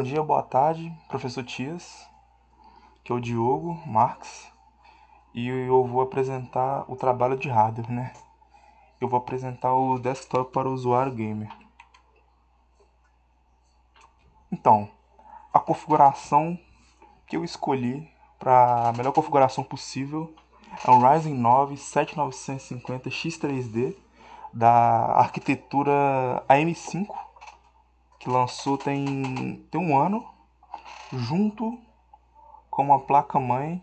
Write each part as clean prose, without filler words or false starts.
Bom dia, boa tarde, professor Tias, que é o Diogo Marques, e eu vou apresentar o trabalho de hardware, né? Eu vou apresentar o desktop para o usuário gamer. Então, a configuração que eu escolhi para a melhor configuração possível é um Ryzen 9 7950 X3D da arquitetura AM5, que lançou tem um ano, junto com uma placa-mãe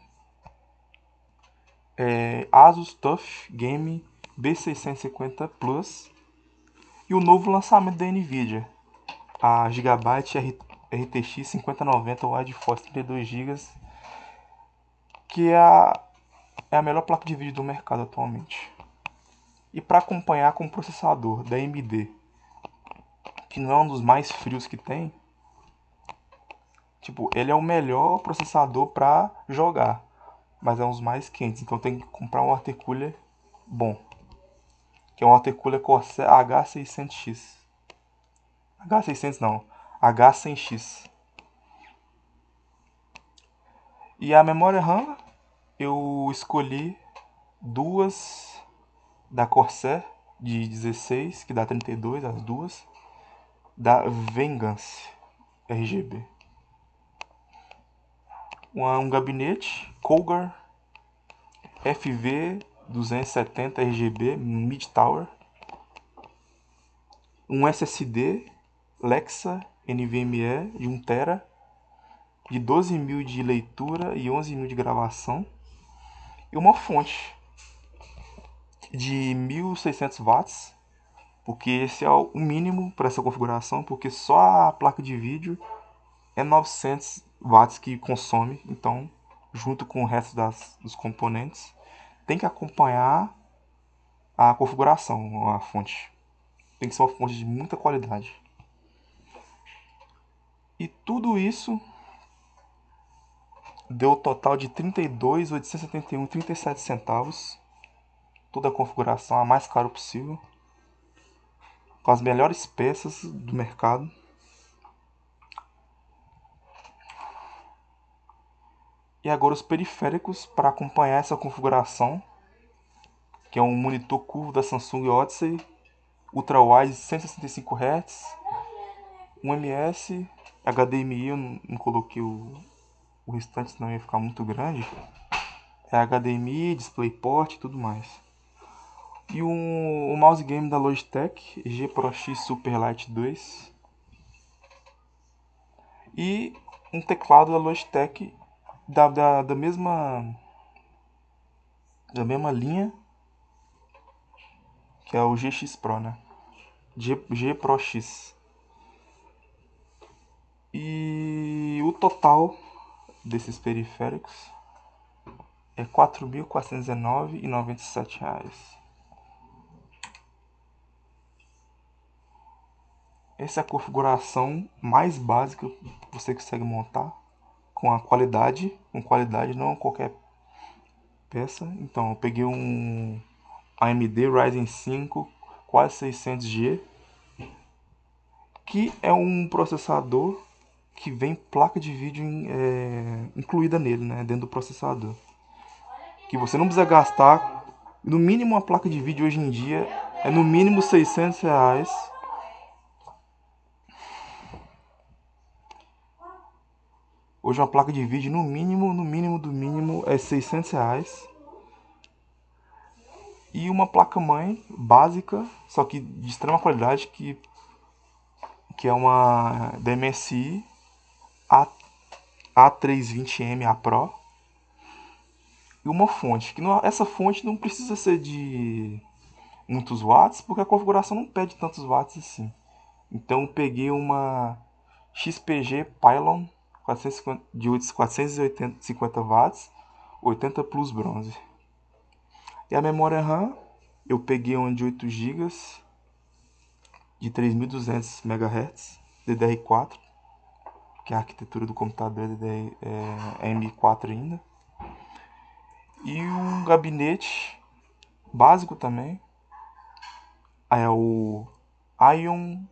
Asus TUF Game B650 Plus e o novo lançamento da Nvidia, a Gigabyte RTX 5090 Wide Force 32 GB, que é a melhor placa de vídeo do mercado atualmente. E para acompanhar com o processador da AMD, que não é um dos mais frios que tem, tipo, ele é o melhor processador para jogar, mas é um dos mais quentes, então tem que comprar um water cooler bom, que é um water cooler Corsair H600X. H600 não, H100X. E a memória RAM eu escolhi duas da Corsair de 16, que dá 32, as duas, da Vengeance RGB. Um gabinete Cougar FV 270 RGB Mid Tower, um SSD Lexa NVMe de 1 TB de 12.000 de leitura e 11.000 de gravação, e uma fonte de 1.600 watts, porque esse é o mínimo para essa configuração, porque só a placa de vídeo é 900 watts que consome, então junto com o resto dos componentes tem que acompanhar a configuração, a fonte. Tem que ser uma fonte de muita qualidade. E tudo isso deu o total de 32.871,37 centavos. Toda a configuração a mais caro possível, com as melhores peças do mercado. E agora os periféricos para acompanhar essa configuração, que é um monitor curvo da Samsung Odyssey, ultrawide 165 Hz, um ms, HDMI, eu não coloquei o restante, senão ia ficar muito grande. É HDMI, DisplayPort e tudo mais. E o mouse game da Logitech G Pro X Superlight 2. E um teclado da Logitech da mesma linha, que é o GX Pro, né? G Pro X. E o total desses periféricos é R$ 4.419,97. Essa é a configuração mais básica que você consegue montar com qualidade, não qualquer peça. Então, eu peguei um AMD Ryzen 5 quase 600G, que é um processador que vem placa de vídeo incluída nele, né, dentro do processador. Que você não precisa gastar, no mínimo uma placa de vídeo hoje em dia é no mínimo R$ 600. Hoje uma placa de vídeo no mínimo do mínimo é R$ 600. E uma placa-mãe básica, só que de extrema qualidade, que é uma da MSI A320M A Pro. E uma fonte, essa fonte não precisa ser de muitos watts, porque a configuração não pede tantos watts assim. Então eu peguei uma XPG Pylon 450, de 450 watts, 80 plus bronze. E a memória RAM, eu peguei uma de 8 GB de 3.200 MHz, DDR4, que a arquitetura do computador é M4 ainda. E um gabinete básico também, é o Ion,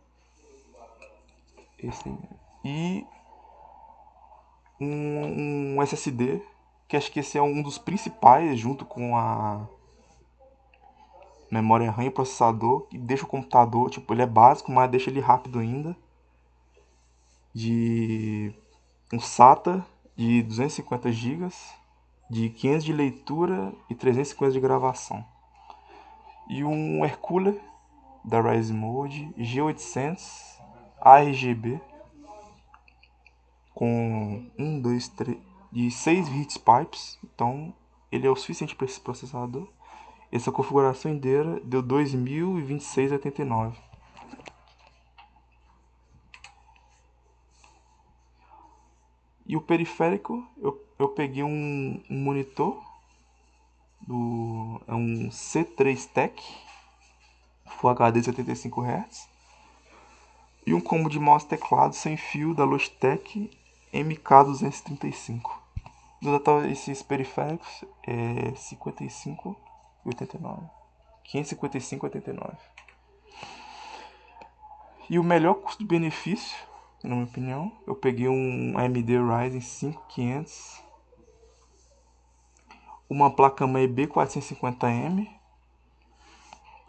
esse, e um SSD, que acho que esse é um dos principais, junto com a memória RAM e processador, que deixa o computador, tipo, ele é básico, mas deixa ele rápido ainda. De um SATA de 250 GB, de 500 de leitura e 350 de gravação. E um air cooler da Rise Mode G800 ARGB com 1, 2, 3 de 6 hits pipes, então ele é o suficiente para esse processador. Essa configuração inteira deu 2026,89. E o periférico, eu peguei um monitor é um C3 Tech Full HD 75 Hz e um combo de mouse e teclado sem fio da Logitech MK235. No total, esses periféricos é 55,89. 555,89. E o melhor custo-benefício, na minha opinião, eu peguei um AMD Ryzen 5500, uma placa-mãe B450M,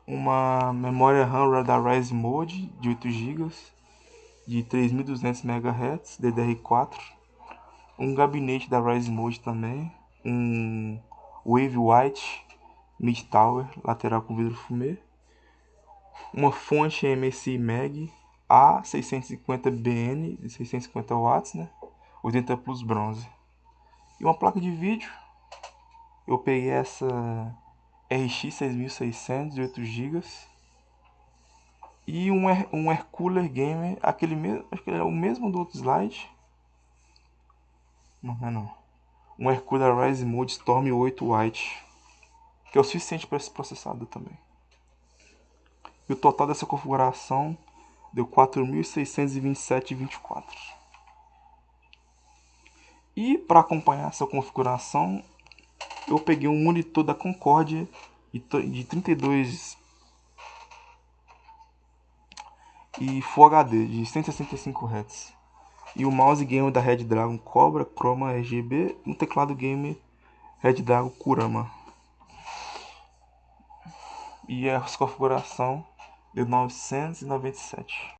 uma memória RAM da Rise Mode de 8 GB, de 3200 MHz, DDR4, um gabinete da Rise Mode também, um Wave White Mid Tower lateral com vidro fumê, uma fonte MSI Mag A650BN de 650 watts, né? 80 Plus bronze. E uma placa de vídeo, eu peguei essa RX 6600 de 8 GB e um Air Cooler Gamer, aquele mesmo, acho que é o mesmo do outro slide. Não, não é não. Um Air Cooler Rise Mode Storm 8 White, que é o suficiente para esse processador também. E o total dessa configuração deu 4.627,24. E para acompanhar essa configuração, eu peguei um monitor da Concordia de 32 e Full HD de 165 Hz. E o mouse gamer da Red Dragon Cobra Chroma RGB e um teclado gamer Red Dragon Kurama. E a configuração deu 997.